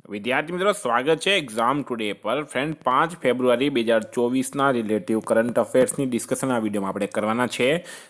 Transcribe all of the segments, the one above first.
વિદ્યાર્થી મિત્રો સ્વાગત છે એક્ઝામ ટુડે પર ફ્રેન્ડ 5 ફેબ્રુઆરી 2024ના રિલેટિવ કરંટ અફેર્સની ડિસ્કશન આ વિડીયોમાં આપણે કરવાના છે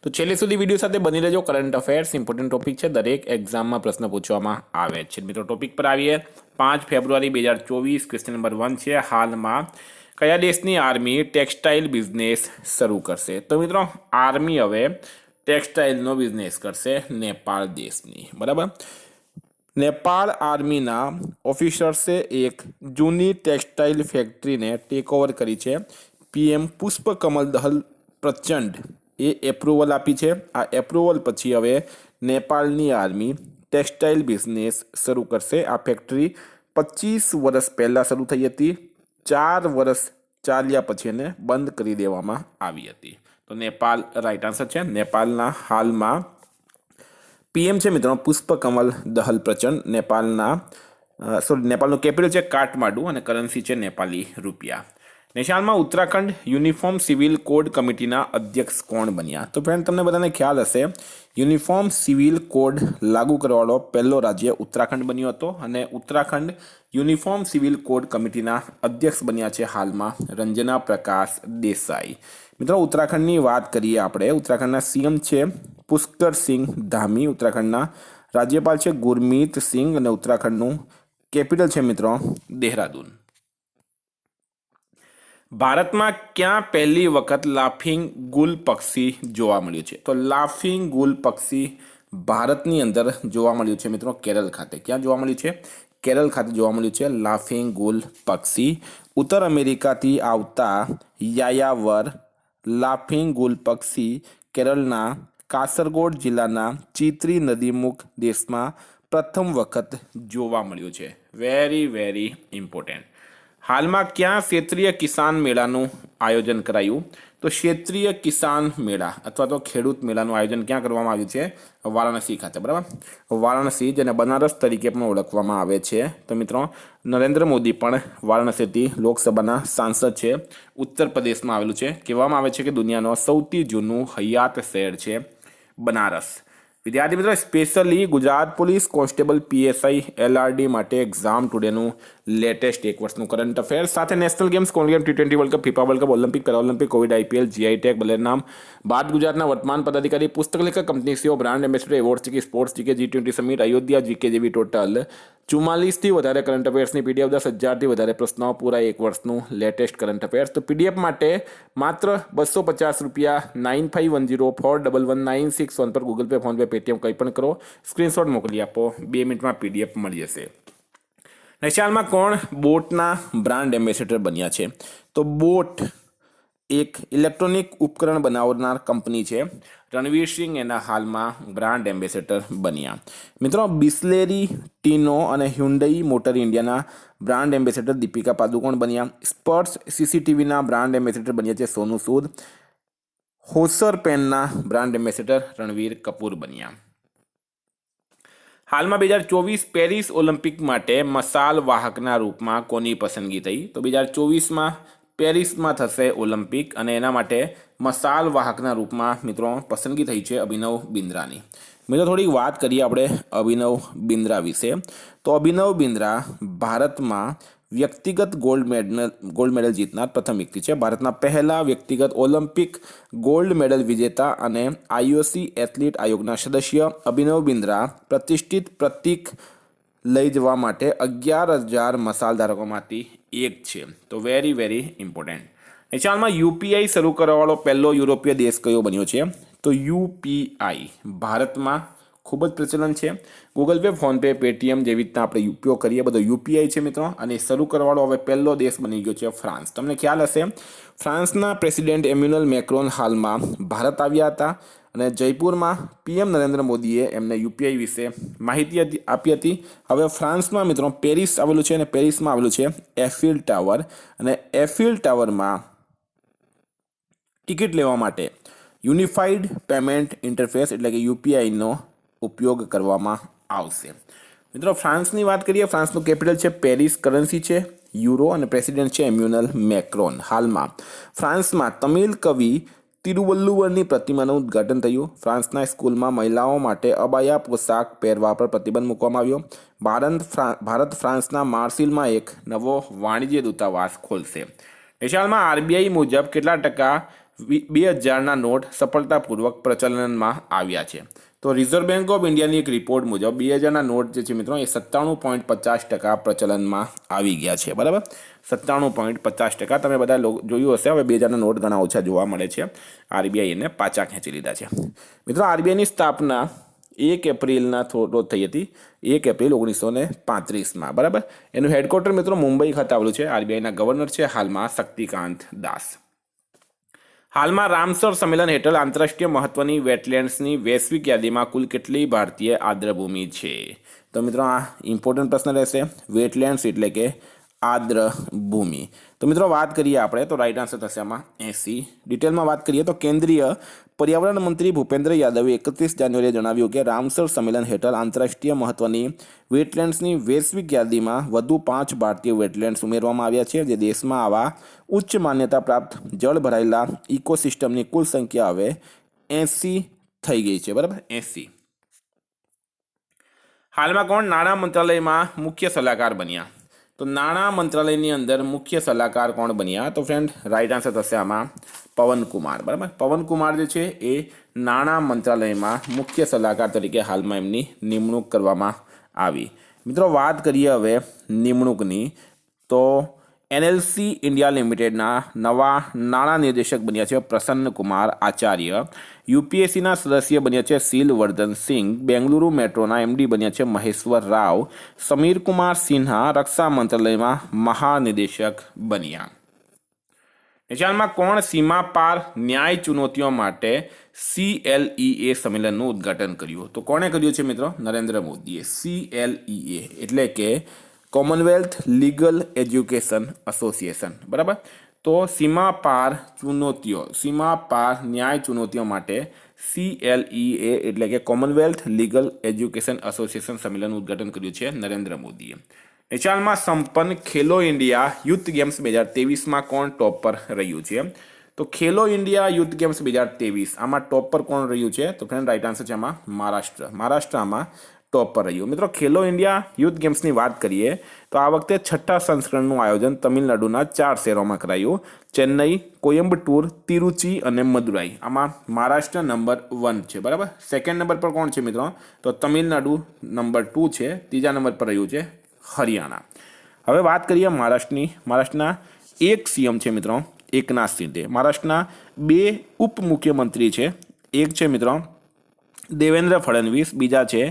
તો છેલ્લે સુધી વિડીયો સાથે બની રહેજો. કરંટ અફેર્સ ઇમ્પોર્ટન્ટ ટોપિક છે, દરેક એક્ઝામમાં પ્રશ્ન પૂછવામાં આવે છે. મિત્રો ટોપિક પર આવીએ. 5 ફેબ્રુઆરી 2024 ક્વેશ્ચન નંબર 1 છે, હાલમાં કયા દેશની આર્મી ટેક્સટાઇલ બિઝનેસ શરૂ કરશે? તો મિત્રો આર્મી હવે ટેક્સટાઇલનો બિઝનેસ કરશે નેપાળ દેશની. બરાબર, નેપાળ આર્મીના ઓફિસર્સે એક જૂની ટેક્સટાઇલ ફેક્ટરીને ટેકઓવર કરી છે. પીએમ પુષ્પકમલ દહલ પ્રચંડ એ એપ્રુવલ આપી છે. આ એપ્રુવલ પછી હવે નેપાળની આર્મી ટેક્સટાઇલ બિઝનેસ શરૂ કરશે. આ ફેક્ટરી 25 વર્ષ પહેલાં શરૂ થઈ હતી. 4 વર્ષ ચાલ્યા પછી એને બંધ કરી દેવામાં આવી હતી. તો નેપાળ રાઈટ આન્સર છે. નેપાળના હાલમાં પીએમ છે મિત્રો પુષ્પકમલ દહલ પ્રચંડ. નેપાળનું કેપિટલ છે કાઠમાંડુ અને કરન્સી છે નેપાળી રૂપિયા. નેપાળમાં ઉત્તરાખંડ યુનિફોર્મ સિવિલ કોડ કમિટીના અધ્યક્ષ કોણ બન્યા? તો ફ્રેન્ડ તમને બધાને ખ્યાલ હશે, યુનિફોર્મ સિવિલ કોડ લાગુ કરવાવાળો પહેલો રાજ્ય ઉત્તરાખંડ બન્યો હતો અને ઉત્તરાખંડ યુનિફોર્મ સિવિલ કોડ કમિટીના અધ્યક્ષ બન્યા છે હાલમાં રંજના પ્રકાશ દેસાઈ. મિત્રો ઉત્તરાખંડની વાત કરીએ આપણે. ઉત્તરાખંડના સીએમ છે પુષ્કરસિંહ ધામી. ઉત્તરાખંડના રાજ્યપાલ છે ગુરમીત સિંઘ અને ઉત્તરાખંડનું કેપિટલ છે મિત્રો દેહરાદૂન. ભારતમાં ક્યાં પહેલી વખત લાફિંગ ગુલ પક્ષી જોવા મળ્યું છે? તો લાફિંગ ગુલ પક્ષી ભારતની અંદર જોવા મળ્યું છે મિત્રો કેરળ ખાતે. ક્યાં જોવા મળ્યું છે? કેરળ ખાતે જોવા મળ્યું છે લાફિંગ ગુલ પક્ષી. ઉત્તર અમેરિકાથી આવતા યાયાવર લાફિંગ ગુલ પક્ષી કેરળના કાસરગોડ જિલ્લાના ચિત્રી નદીમુખ દેશમાં પ્રથમ વખત જોવા મળ્યું છે. Very very important. હાલમાં ક્યાં ક્ષેત્રીય કિસાન મેળાનું આયોજન કરાયું? તો ક્ષેત્રીય કિસાન મેળા અથવા તો ખેડૂત મેળાનું આયોજન ક્યાં કરવામાં આવ્યું છે? વારાણસી ખાતે. બરાબર, વારાણસી જેને બનારસ તરીકે પણ ઓળખવામાં આવે છે. તો મિત્રો નરેન્દ્ર મોદી પણ વારાણસીથી લોકસભાના સાંસદ છે. ઉત્તર પ્રદેશમાં આવેલું છે. કહેવામાં આવે છે કે દુનિયાનું સૌથી જૂનું હયાત શહેર છે બનારસ. વિદ્યાર્થી મિત્રો specially Gujarat police constable PSI LRD માટે એક્ઝામ ટુડેનું લેટેસ્ટ એક વર્ષનું કરંટ અફેર સાથે નેશનલ ગેમ્સ, કોલ ગેમ, ટી20 world cup, FIFA world cup, Olympic, Paralympic, Covid, IPL, GI tag, બલેરનામ, બાદ ગુજરાતના વર્તમાન પદાધિકારી, પુસ્તક લેખક, company CEO, brand ambassador, award GK, sports GK, G20 summit, Ayodhya GK જેવી ટોટલ 44થી વધારે કરંટ અફેર્સની પીડીએફ, 10,000થી વધારે પ્રશ્નો, પૂરા એક વર્ષનું લેટેસ્ટ કરંટ અફેર્સ. તો પીડીએફ માટે માત્ર ₹250 9510411961 પર Google pay, phone pay, Paytm કંઈ પણ કરો, સ્ક્રીનશોટ મોકલી આપો, 2 મિનિટમાં પીડીએફ મળી જશે. નેપાળમાં કોણ બોટના બ્રાન્ડ એમ્બેસેડર બન્યા છે? તો બોટ એક ઇલેક્ટ્રોનિક ઉપકરણ બનાવનાર કંપની છે. રણવીર સિંહ એના હાલમાં બ્રાન્ડ એમ્બેસેડર બન્યા. મિત્રો બિસ્લેરી, ટીનો અને હ્યુન્ડઈ મોટર ઇન્ડિયાના બ્રાન્ડ એમ્બેસેડર દીપિકા પાદુકોણ બન્યા. સ્પર્શ સીસીટીવીના બ્રાન્ડ એમ્બેસેડર બન્યા છે સોનુ સૂદ. હોસર પેનના બ્રાન્ડ એમ્બેસેડર રણવીર કપૂર બન્યા. હાલમાં 2024 પેરિસ ઓલિમ્પિક માટે મશાલ વાહકના રૂપમાં કોની પસંદગી થઈ? તો 2024માં પેરિસમાં થશે ઓલિમ્પિક અને એના માટે મશાલ વાહકના રૂપમાં મિત્રો પસંદગી થઈ છે અભિનવ બિંદ્રાની. મિત્રો થોડીક વાત કરીએ આપણે અભિનવ બિંદ્રા વિશે. તો અભિનવ બિંદ્રા ભારતમાં વ્યક્તિગત ગોલ્ડ મેડલ જીતનાર પ્રથમ વ્યક્તિ છે. ભારતના પહેલા વ્યક્તિગત ઓલિમ્પિક ગોલ્ડ મેડલ વિજેતા અને આઈઓસી એથ્લીટ આયોગના સદસ્ય અભિનવ બિંદ્રા પ્રતિષ્ઠિત પ્રતીક લઈ જવા માટે 11,000 મશાલ ધારકોમાંથી એક છે. તો વેરી વેરી ઇમ્પોર્ટન્ટ. નેપાળમાં યુપીઆઈ શરૂ કરવાવાળો પહેલો યુરોપીય દેશ કયો બન્યો છે? તો યુપીઆઈ ભારતમાં ખૂબ જ પ્રચલન છે. Google pay, phone pay, Paytm જેવી રીતના આપણે ઉપયોગ કરીએ બધો યુપીઆઈ છે મિત્રો. અને શરૂ કરવાવાળો હવે પહેલો દેશ બની ગયો છે ફ્રાન્સ. તમને ખ્યાલ હશે ફ્રાન્સના પ્રેસિડેન્ટ એમ્યુનલ મેક્રોન હાલમાં ભારત આવ્યા હતા અને જયપુરમાં પીએમ નરેન્દ્ર મોદીએ એમને યુપીઆઈ વિશે માહિતી આપી હતી. હવે ફ્રાન્સમાં મિત્રો પેરિસ આવેલું છે અને પેરિસમાં આવેલું છે એફિલ ટાવર અને એફિલ ટાવરમાં ટિકિટ લેવા માટે યુનિફાઈડ પેમેન્ટ ઇન્ટરફેસ એટલે કે યુપીઆઈનો ઉપયોગ કરવામાં આવશે. મિત્રો ફ્રાન્સની વાત કરીએ. ફ્રાન્સનું કેપિટલ છે પેરિસ, કરન્સી છે યુરો અને પ્રેસિડેન્ટ છે એમ્યુનલ મેક્રોન. હાલમાં ફ્રાન્સમાં તમિલ કવિ તિરુવલ્લુવરની પ્રતિમાનું ઉદ્ઘાટન થયું. ફ્રાન્સના સ્કૂલમાં મહિલાઓ માટે અબાયા પોશાક પહેરવા પર પ્રતિબંધ મૂકવામાં આવ્યો. ભારત ફ્રાન્સના માર્સિલમાં એક નવો વાણિજ્ય દૂતાવાસ ખોલશે. નિશાળમાં આરબીઆઈ મુજબ કેટલા ટકા 2000ના નોટ સફળતાપૂર્વક પ્રચલનમાં આવ્યા છે? તો રિઝર્વ બેંક ઓફ ઇન્ડિયાની એક રિપોર્ટ મુજબ 2000ના નોટ જે છે મિત્રો એ 97.50% પ્રચલનમાં આવી ગયા છે. બરાબર, 97.50%. તમે બધા જોયું હશે. હવે 2000ના નોટ ઘણા ઓછા જોવા મળે છે. આરબીઆઈ એને પાછા ખેંચી લીધા છે. મિત્રો, આરબીઆઈની સ્થાપના 1 એપ્રિલના રોજ થઈ હતી, 1 એપ્રિલ 1935માં. બરાબર, એનું હેડક્વાર્ટર મિત્રો મુંબઈ ખાતે આવેલું છે. આરબીઆઈના ગવર્નર છે હાલમાં શક્તિકાંત દાસ. હાલમાં રામસર સંમેલન હેઠળ આંતરરાષ્ટ્રીય મહત્વની વેટલેન્ડ્સની વૈશ્વિક યાદીમાં કુલ કેટલી ભારતીય આર્દ્રભૂમિ છે? તો મિત્રો આ ઇમ્પોર્ટન્ટ પ્રશ્ન રહેશે. વેટલેન્ડ્સ એટલે કે આર્દ્રભૂમિ. તો મિત્રો વાત કરીએ આપણે તો રાઈટ આન્સર થશે આમાં 80. ડિટેલમાં વાત કરીએ તો કેન્દ્રીય પર્યાવરણ મંત્રી ભૂપેન્દ્ર યાદવે 31 જાન્યુઆરીએ જણાવ્યું કે રામસર સંમેલન હેઠળ આંતરરાષ્ટ્રીય મહત્વની વેટલેન્ડ્સની વૈશ્વિક યાદીમાં વધુ 5 ભારતીય વેટલેન્ડ્સ ઉમેરવામાં આવ્યા છે, જે દેશમાં આવા ઉચ્ચ માન્યતા પ્રાપ્ત જળ ભરાયેલા ઇકોસિસ્ટમની કુલ સંખ્યા હવે 80 થઈ ગઈ છે. બરાબર, 80. હાલમાં કોણ નાણાં મંત્રાલયમાં મુખ્ય સલાહકાર બન્યા? તો નાણાં મંત્રાલયની અંદર મુખ્ય સલાહકાર કોણ બન્યા? તો ફ્રેન્ડ રાઈટ આન્સર થશે આમાં પવનકુમાર. બરાબર, પવનકુમાર જે છે એ નાણાં મંત્રાલયમાં મુખ્ય સલાહકાર તરીકે હાલમાં એમની નિમણૂક કરવામાં આવી. મિત્રો વાત કરીએ હવે નિમણૂકની, તો એનએલસી ઇન્ડિયા લિમિટેડના નવા નાણાં નિર્દેશક બન્યા છે પ્રસન્ન કુમાર આચાર્ય. યુપીએસસીના સદસ્ય બન્યા છે શીલવર્ધન સિંઘ. બેંગલુરુ મેટ્રોના એમડી બન્યા છે મહેશ્વર રાવ. સમીર કુમાર સિન્હા રક્ષા મંત્રાલયમાં મહાનિદેશક બન્યા. નિશાનમાં કોણ સીમા પાર ન્યાય ચુનૌતીઓ માટે CLEA સંમેલનનું ઉદ્ઘાટન કર્યું? તો કોણે કર્યું છે મિત્રો? નરેન્દ્ર મોદીએ. CLEA એટલે કે કોમનવેલ્થ લીગલ એજ્યુકેશન એસોસિએશન. બરાબર, તો સીમા પાર ન્યાય ચુનૌતીઓ માટે CLEA એટલે કે કોમનવેલ્થ લીગલ એજ્યુકેશન એસોસિએશન સંમેલનનું ઉદ્ઘાટન કર્યું છે નરેન્દ્ર મોદીએ. નેચાલમાં સંપન્ન ખેલો ઇન્ડિયા યુથ ગેમ્સ 2023માં કોણ ટોપ પર રહ્યું છે? તો ખેલો ઇન્ડિયા યુથ ગેમ્સ 2023 આમાં ટોપ પર કોણ રહ્યું છે? તો ફ્રેન્ડ રાઈટ આન્સર છે આમાં મહારાષ્ટ્ર આમાં ટોપ પર રહ્યું. મિત્રો, ખેલો ઇન્ડિયા યુથ ગેમ્સની વાત કરીએ તો આ વખતે 6થા સંસ્કરણનું આયોજન તમિલનાડુના 4 શહેરોમાં કરાયું: ચેન્નઈ, કોયમ્બટુર, તિરુચિ અને મદુરાઈ. આમાં મહારાષ્ટ્ર નંબર 1 છે. બરાબર, સેકન્ડ નંબર પર કોણ છે મિત્રો? તો તમિલનાડુ નંબર 2 છે. ત્રીજા નંબર પર રહ્યું છે હરિયાણા. હવે વાત કરીએ મહારાષ્ટ્રના એક સીએમ છે મિત્રો એકનાથ શિંદે. મહારાષ્ટ્રના 2 ઉપમુખ્યમંત્રી છે. એક છે મિત્રો દેવેન્દ્ર ફડણવીસ, બીજા છે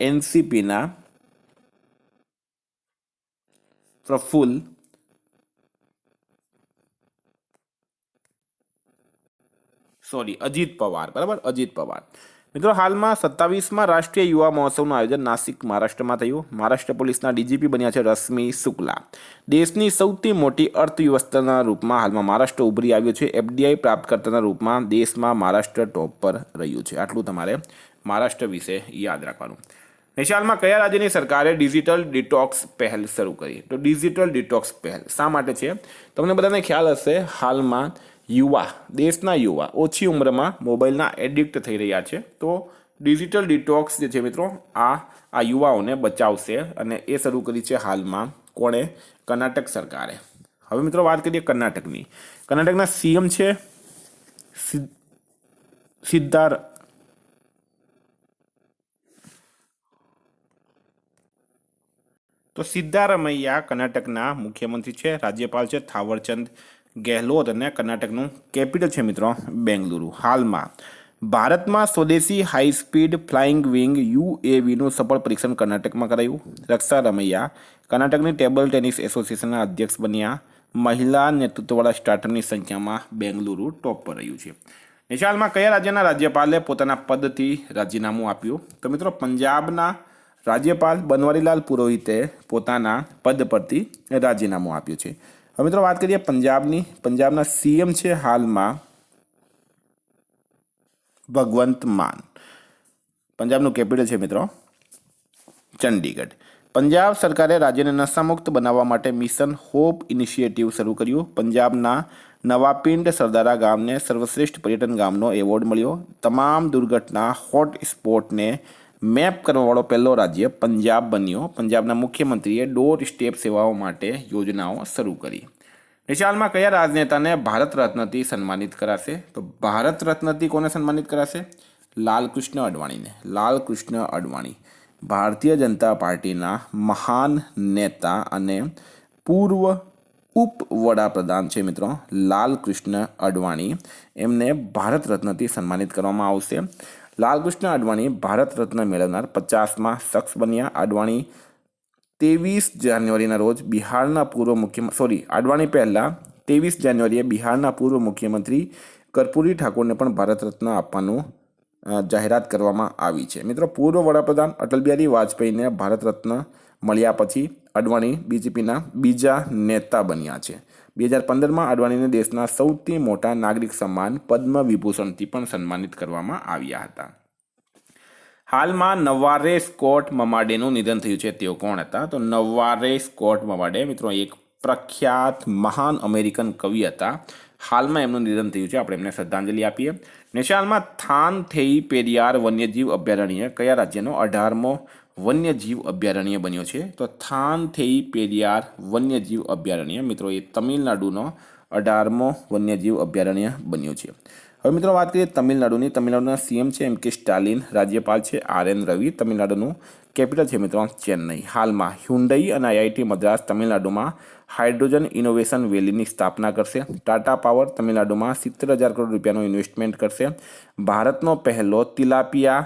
એનસીપીના અજીત પવાર. બરાબર, અજીત પવાર. મિત્રો, હાલમાં 27માં રાષ્ટ્રીય યુવા મહોત્સવનું આયોજન નાસિક મહારાષ્ટ્રમાં થયું. મહારાષ્ટ્ર પોલીસના ડીજીપી બન્યા છે રશ્મિ શુક્લા. દેશની સૌથી મોટી અર્થવ્યવસ્થાના રૂપમાં હાલમાં મહારાષ્ટ્ર ઉભરી આવ્યું છે. FDI પ્રાપ્તકર્તાના રૂપમાં દેશમાં મહારાષ્ટ્ર ટોપ પર રહ્યું છે. આટલું તમારે મહારાષ્ટ્ર વિશે યાદ રાખવાનું. નેપાળમાં કયા રાજ્યની સરકારે ડિજિટલ ડિટોક્સ પહેલ શરૂ કરી? તો ડિજિટલ ડિટોક્સ પહેલ શા માટે છે? તમને બધાને ખ્યાલ હશે, હાલમાં દેશના યુવા ઓછી ઉંમરમાં મોબાઈલના એડિક્ટ થઈ રહ્યા છે. તો ડિજિટલ ડિટોક્સ જે છે મિત્રો આ યુવાઓને બચાવશે અને એ શરૂ કરી છે હાલમાં કોણે? કર્ણાટક સરકારે. હવે મિત્રો વાત કરીએ કર્ણાટકની. કર્ણાટકના સીએમ છે સિદ્ધારમૈયા કર્ણાટકના મુખ્યમંત્રી છે. રાજ્યપાલ છે થાવરચંદ ગેહલોત અને કર્ણાટકનું કેપિટલ છે મિત્રો બેંગલુરુ. હાલમાં ભારતમાં સ્વદેશી હાઈ સ્પીડ ફ્લાઇંગ વિંગ UAVનું સફળ પરીક્ષણ કર્ણાટકમાં કરાયું. રક્ષારમૈયા કર્ણાટકની ટેબલ ટેનિસ એસોસિએશનના અધ્યક્ષ બન્યા. મહિલા નેતૃત્વવાળા સ્ટાર્ટઅપની સંખ્યામાં બેંગલુરુ ટોપ પર રહ્યું છે. નેપાળમાં કયા રાજ્યના રાજ્યપાલે પોતાના પદથી રાજીનામું આપ્યું? તો મિત્રો પંજાબના રાજ્યપાલ બનવારીલાલ પુરોહિતે પોતાના પદ પરથી રાજીનામું આપ્યું છે. હવે મિત્રો વાત કરીએ પંજાબના સીએમ છે હાલમાં ભગવંત માન. પંજાબનું કેપિટલ છે મિત્રો ચંડીગઢ. પંજાબ સરકારે રાજ્યને નશામુક્ત બનાવવા માટે મિશન હોપ ઇનિશિયેટિવ શરૂ કર્યું. પંજાબના નવાપિંડ સરદારા ગામને સર્વશ્રેષ્ઠ પર્યટન ગામનો એવોર્ડ મળ્યો. તમામ દુર્ઘટના હોટ સ્પોટને મેપ કરવાવાળો પહેલો રાજ્ય પંજાબ બન્યો. પંજાબના મુખ્યમંત્રીએ ડોર સ્ટેપ સેવાઓ માટે યોજનાઓ શરૂ કરી. નિશાળમાં કયા રાજનેતાને ભારત રત્નથી સન્માનિત કરાશે? તો ભારત રત્નથી કોને સન્માનિત કરાશે? લાલકૃષ્ણ અડવાણીને. લાલકૃષ્ણ અડવાણી ભારતીય જનતા પાર્ટીના મહાન નેતા અને પૂર્વ ઉપ વડાપ્રધાન છે મિત્રો. લાલકૃષ્ણ અડવાણી એમને ભારત રત્નથી સન્માનિત કરવામાં આવશે. લાલકૃષ્ણ અડવાણી ભારત રત્ન મેળવનાર 50મા શખ્સ બન્યા. અડવાણી 23 જાન્યુઆરીના રોજ બિહારના પૂર્વ મુખ્યમંત્રી અડવાણી પહેલાં 23 જાન્યુઆરીએ બિહારના પૂર્વ મુખ્યમંત્રી કર્પૂરી ઠાકોરને પણ ભારત રત્ન આપવાનું જાહેરાત કરવામાં આવી છે. મિત્રો, પૂર્વ વડાપ્રધાન અટલ બિહારી વાજપેયીને ભારત રત્ન મળ્યા પછી અડવાણી બીજેપીના બીજા નેતા બન્યા છે. 2015માં અડવાણીને દેશના સૌથી મોટા નાગરિક સન્માન પદ્મ વિભૂષણથી પણ સન્માનિત કરવામાં આવ્યા હતા. હાલમાં નવારે સ્કોટ મમાડેનું નિધન થયું છે. તેઓ કોણ હતા? તો નવારે સ્કોટ મમાડે મિત્રો એક પ્રખ્યાત મહાન અમેરિકન કવિ હતા. હાલમાં એમનું નિધન થયું છે. આપણે એમને શ્રદ્ધાંજલિ આપીએ. નેપાળમાં થાનથેઈ પેરિયાર વન્યજીવ અભયારણ્ય કયા રાજ્યનો 18મો વન્યજીવ અભયારણ્ય બન્યો છે? તો થાનથેઈ પેરિયાર વન્યજીવ અભયારણ્ય મિત્રો એ તમિલનાડુનો 18મો વન્યજીવ અભયારણ્ય બન્યો છે. હવે મિત્રો વાત કરીએ તમિલનાડુની. તમિલનાડુના સીએમ છે એમ કે સ્ટાલિન. રાજ્યપાલ છે આર.એન. રવિ. તમિલનાડુનું કેપિટલ છે મિત્રો ચેન્નઈ. હાલમાં હ્યુન્ડઈ અને આઈઆઈટી મદ્રાસ તમિલનાડુમાં હાઇડ્રોજન ઇનોવેશન વેલીની સ્થાપના કરશે. ટાટા પાવર તમિલનાડુમાં 70,000 કરોડ રૂપિયાનું ઇન્વેસ્ટમેન્ટ કરશે. ભારતનો પહેલો તિલાપિયા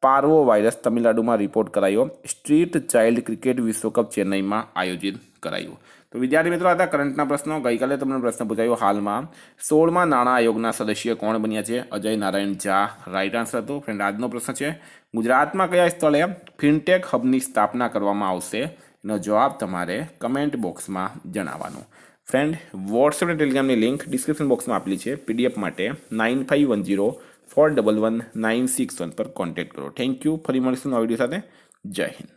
પાર્વો વાયરસ તમિલનાડુમાં રિપોર્ટ કરાયો. સ્ટ્રીટ ચાઇલ્ડ ક્રિકેટ વિશ્વકપ ચેન્નઈમાં આયોજિત કરાયું. તો વિદ્યાર્થી મિત્રો, હતા કરંટના પ્રશ્નો. ગઈકાલે તમને પ્રશ્ન પૂછાયો. હાલમાં 16મા નાણાં આયોગના સદસ્ય કોણ બન્યા છે? અજય નારાયણ ઝા રાઇટ આન્સર હતો. ફ્રેન્ડ, આજનો પ્રશ્ન છે ગુજરાતમાં કયા સ્થળે ફિનટેક હબની સ્થાપના કરવામાં આવશે? એનો જવાબ તમારે કમેન્ટ બોક્સમાં જણાવવાનો. ફ્રેન્ડ, વોટ્સએપ અને ટેલિગ્રામની લિંક ડિસ્ક્રિપ્શન બોક્સમાં આપેલી છે. પીડીએફ માટે 9510411961 પર કોન્ટેક્ટ કરો. Thank you. ફરી મળીશું નવા વિડીયો સાથે. જય હિન્દ.